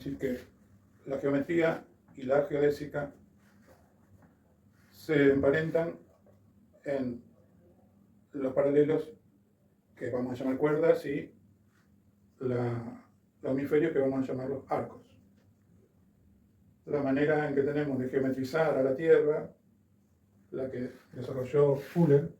decir que la geometría y la geodésica se emparentan en los paralelos que vamos a llamar cuerdas y los hemisferios que vamos a llamar los arcos. La manera en que tenemos de geometrizar a la Tierra, la que desarrolló Fuller,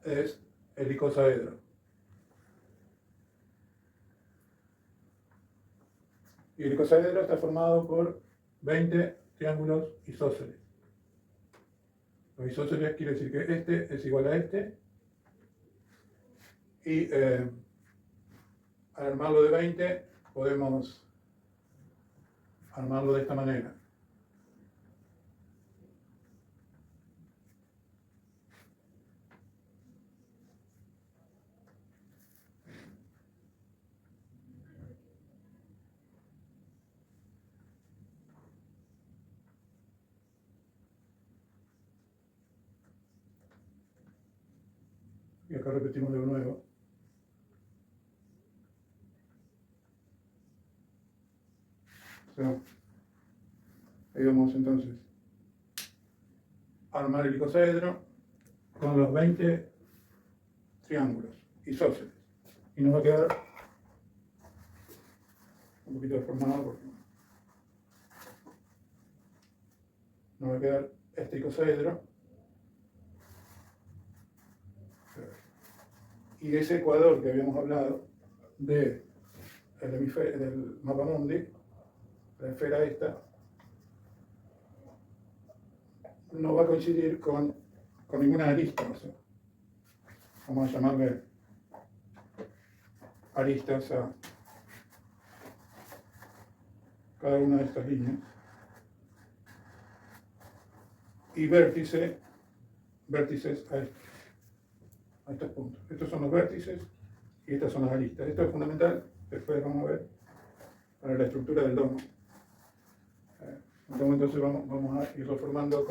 es el icosaedro. Y el icosaedro está formado por 20 triángulos isósceles. Los isósceles quiere decir que este es igual a este, y al armarlo de 20 podemos armarlo de esta manera. Y acá repetimos de nuevo. O sea, ahí vamos entonces a armar el icosaedro con los 20 triángulos isósceles. Y nos va a quedar un poquito deformado porque nos va a quedar este icosaedro y ese ecuador que habíamos hablado del mapa mundi, la esfera esta, no va a coincidir con ninguna arista. O sea, vamos a llamarle aristas a cada una de estas líneas. Y vértices a estos puntos. Estos son los vértices y estas son las aristas. Esto es fundamental, después vamos a ver, para la estructura del domo. Entonces vamos a irlo formando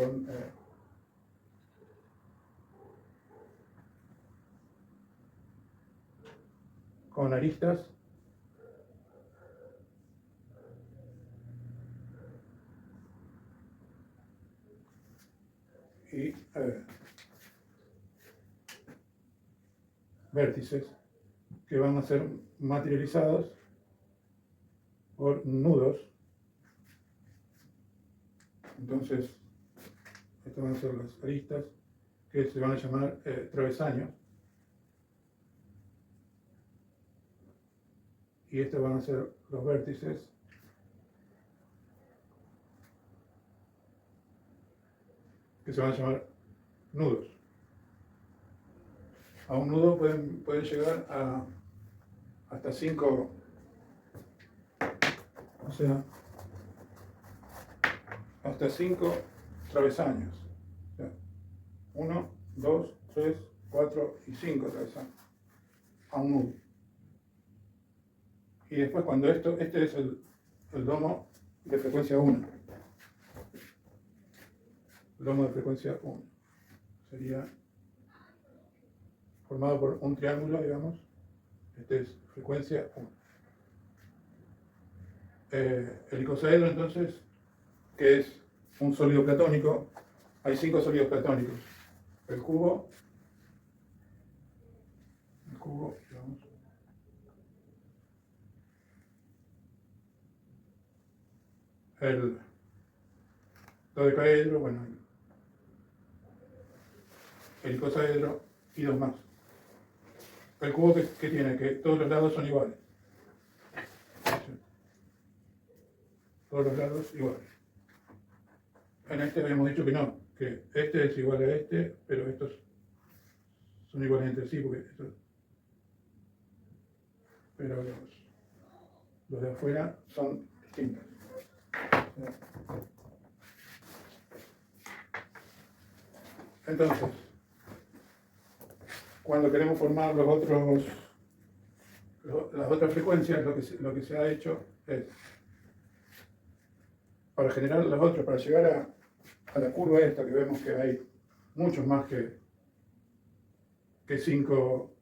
con aristas y vértices que van a ser materializados por nudos. Entonces, estas van a ser las aristas que se van a llamar travesaños. Y estos van a ser los vértices que se van a llamar nudos. A un nudo pueden llegar hasta 5, o sea, hasta 5 travesaños. O sea, 1, 2, 3, 4 y 5 travesaños a un nudo. Y después cuando este es el domo de frecuencia 1. El domo de frecuencia 1. Sería formado por un triángulo, digamos. Este es frecuencia 1. El icosaedro, entonces, que es un sólido platónico, hay 5 sólidos platónicos. El cubo, digamos, el dodecaedro, bueno, el icosaedro y 2 más. El cubo que tiene, que todos los lados son iguales. Todos los lados iguales. En este habíamos dicho que no, que este es igual a este, pero estos son iguales entre sí, pero los de afuera son distintos. Entonces, cuando queremos formar las otras frecuencias, lo que se ha hecho es, para generar las otras, para llegar a la curva esta, que vemos que hay muchos más que 5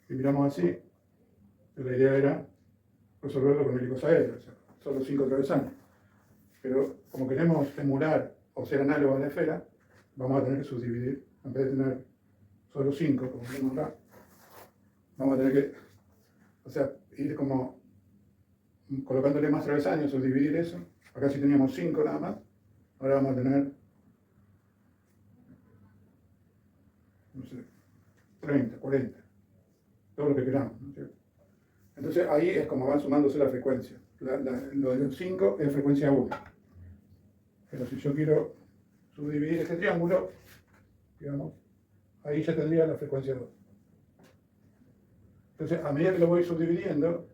y miramos así, la idea era resolverlo con helicos aéreos, o sea, solo 5 travesaños. Pero como queremos emular o ser análogos a la esfera, vamos a tener que subdividir, en vez de tener solo 5, como vemos acá, vamos a tener que, o sea, ir como colocándole más travesaños, subdividir eso. Acá sí teníamos 5 nada más, ahora vamos a tener, no sé, 30, 40, todo lo que queramos, ¿no es cierto? Entonces ahí es como van sumándose la frecuencia. Lo de los 5 es frecuencia 1. Pero si yo quiero subdividir este triángulo, digamos, ahí ya tendría la frecuencia 2. Entonces, a medida que lo voy subdividiendo,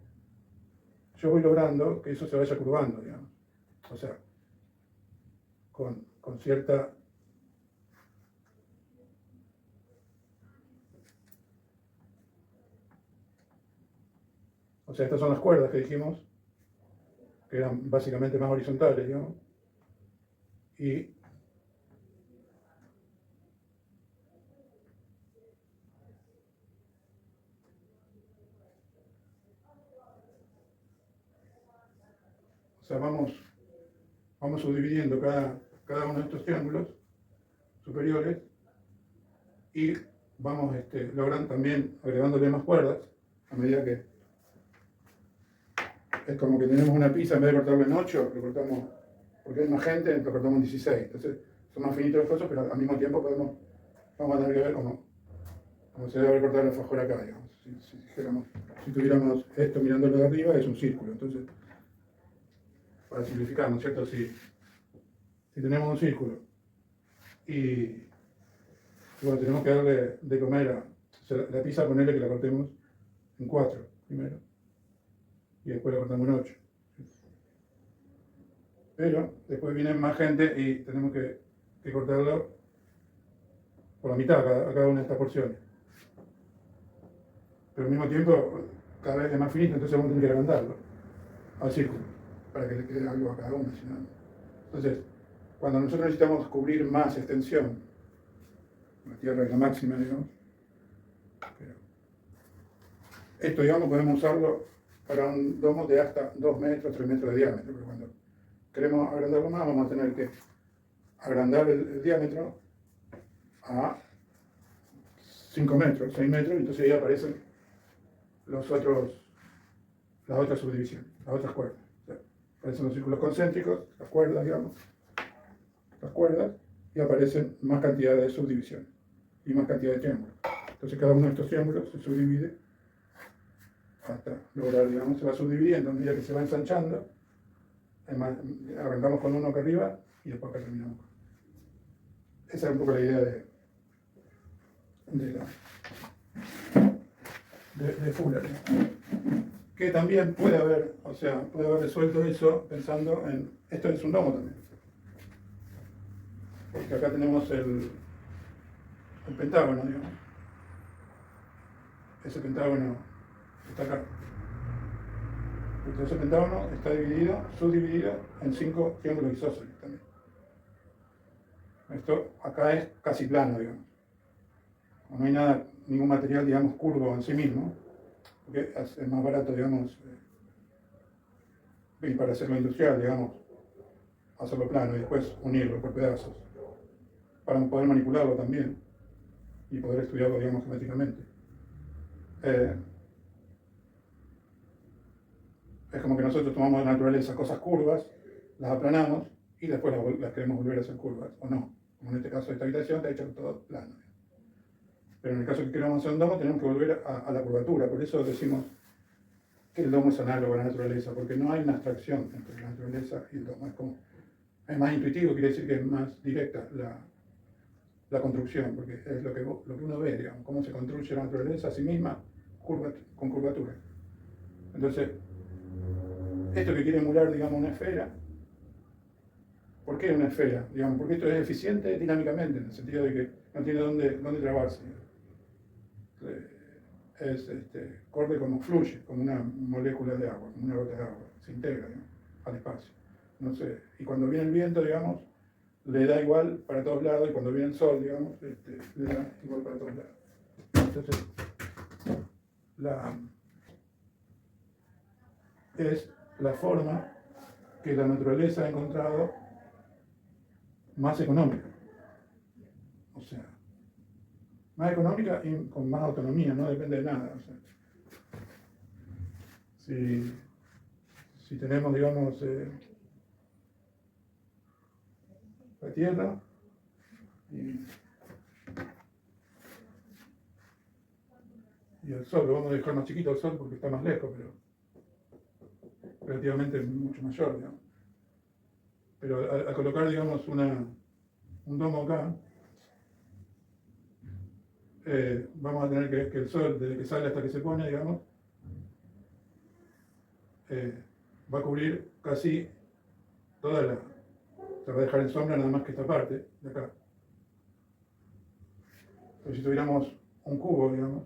yo voy logrando que eso se vaya curvando, digamos. O sea, con cierta... O sea, estas son las cuerdas que dijimos, que eran básicamente más horizontales, digamos. Y o sea, vamos subdividiendo cada uno de estos triángulos superiores y vamos logrando también agregándole más cuerdas a medida que es como que tenemos una pizza, en vez de cortarlo en 8, lo cortamos, porque hay más gente, lo cortamos en 16. Entonces son más finitos los cosas, pero al mismo tiempo vamos a tener que ver cómo se debe cortar el alfajor acá, digamos. Si tuviéramos esto mirándolo de arriba, es un círculo. Entonces, para simplificar, ¿no es cierto? Si tenemos un círculo y bueno, tenemos que darle de comer o sea, la pizza, ponerle que la cortemos en 4 primero y después la cortamos en 8. Pero después viene más gente y tenemos que cortarlo por la mitad a cada una de estas porciones. Pero al mismo tiempo, cada vez es más finito, entonces vamos a tener que agrandarlo al círculo para que le quede algo a cada uno. Entonces, cuando nosotros necesitamos cubrir más extensión, la Tierra es la máxima, digamos, pero esto, digamos, podemos usarlo para un domo de hasta 2 metros, 3 metros de diámetro, pero cuando queremos agrandarlo más, vamos a tener que agrandar el diámetro a 5 metros, 6 metros, y entonces ahí aparecen las otras subdivisiones, las otras cuerdas. O sea, aparecen los círculos concéntricos, las cuerdas, digamos, y aparecen más cantidad de subdivisiones y más cantidad de triángulos. Entonces cada uno de estos triángulos se subdivide hasta lograr, digamos, se va subdividiendo a medida que se va ensanchando. Además, arrancamos con uno acá arriba y después acá terminamos. Esa es un poco la idea de Fuller, ¿no? Que también puede haber resuelto eso pensando en, esto es un domo también. Porque acá tenemos el pentágono, digamos. Ese pentágono está acá. Entonces ese pentágono está subdividido en 5 triángulos isósceles también. Esto acá es casi plano, digamos. No hay ningún material, digamos, curvo en sí mismo, porque es más barato, digamos, y para hacerlo industrial, digamos, hacerlo plano y después unirlo por pedazos, para poder manipularlo también y poder estudiarlo, digamos, geométricamente. Es como que nosotros tomamos de la naturaleza cosas curvas, las aplanamos y después las queremos volver a hacer curvas, o no. Como en este caso de esta habitación está hecho todo plano. Pero en el caso que queramos hacer un domo tenemos que volver a la curvatura, por eso decimos que el domo es análogo a la naturaleza, porque no hay una abstracción entre la naturaleza y el domo. Es más intuitivo, quiere decir que es más directa la construcción, porque es lo que uno ve, digamos, cómo se construye la naturaleza a sí misma con curvatura. Entonces, esto que quiere emular, digamos, una esfera, ¿por qué una esfera? Digamos, porque esto es eficiente dinámicamente, en el sentido de que no tiene dónde trabarse. Corre como fluye, como una molécula de agua, como una gota de agua, se integra, digamos, al espacio. No sé, y cuando viene el viento, digamos, le da igual para todos lados, y cuando viene el sol, digamos, le da igual para todos lados. Entonces, es la forma que la naturaleza ha encontrado más económica. O sea, más económica y con más autonomía, no depende de nada. O sea, si tenemos, digamos, la Tierra y el Sol, lo vamos a dejar más chiquito el Sol porque está más lejos, pero relativamente mucho mayor, digamos. Pero al colocar, digamos, un domo acá, vamos a tener que el Sol, desde que sale hasta que se pone, digamos, va a cubrir casi toda se va a dejar en sombra nada más que esta parte de acá. Pero si tuviéramos un cubo, digamos,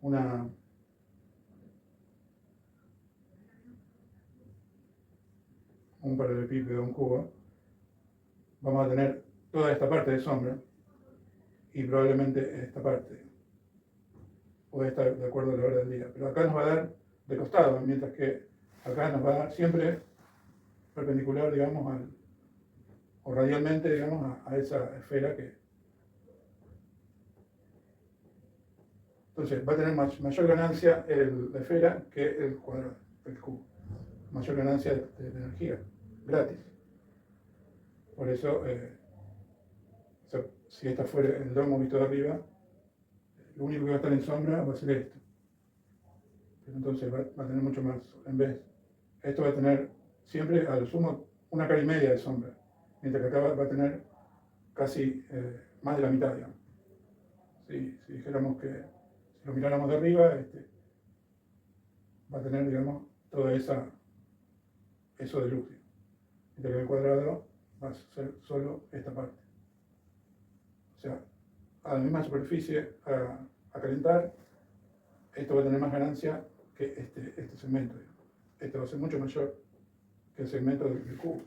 un paralelepípedo, un cubo, vamos a tener toda esta parte de sombra y probablemente esta parte, puede estar de acuerdo a la hora del día. Pero acá nos va a dar de costado, mientras que acá nos va a dar siempre perpendicular, digamos, o radialmente, digamos, a esa esfera que... Entonces va a tener mayor ganancia la esfera que el cuadrado, el cubo. Mayor ganancia de energía, gratis. Por eso, o sea, si esta fuera el domo visto de arriba, lo único que va a estar en sombra va a ser esto. Pero entonces va a tener mucho más, en vez, esto va a tener siempre a lo sumo una cara y media de sombra, mientras que acá va a tener casi más de la mitad, digamos. Si dijéramos que, si lo miráramos de arriba, va a tener, digamos, toda eso de luz. Mientras que el cuadrado va a ser solo esta parte. O sea, a la misma superficie a calentar, esto va a tener más ganancia que este segmento. Este va a ser mucho mayor que el segmento del cubo.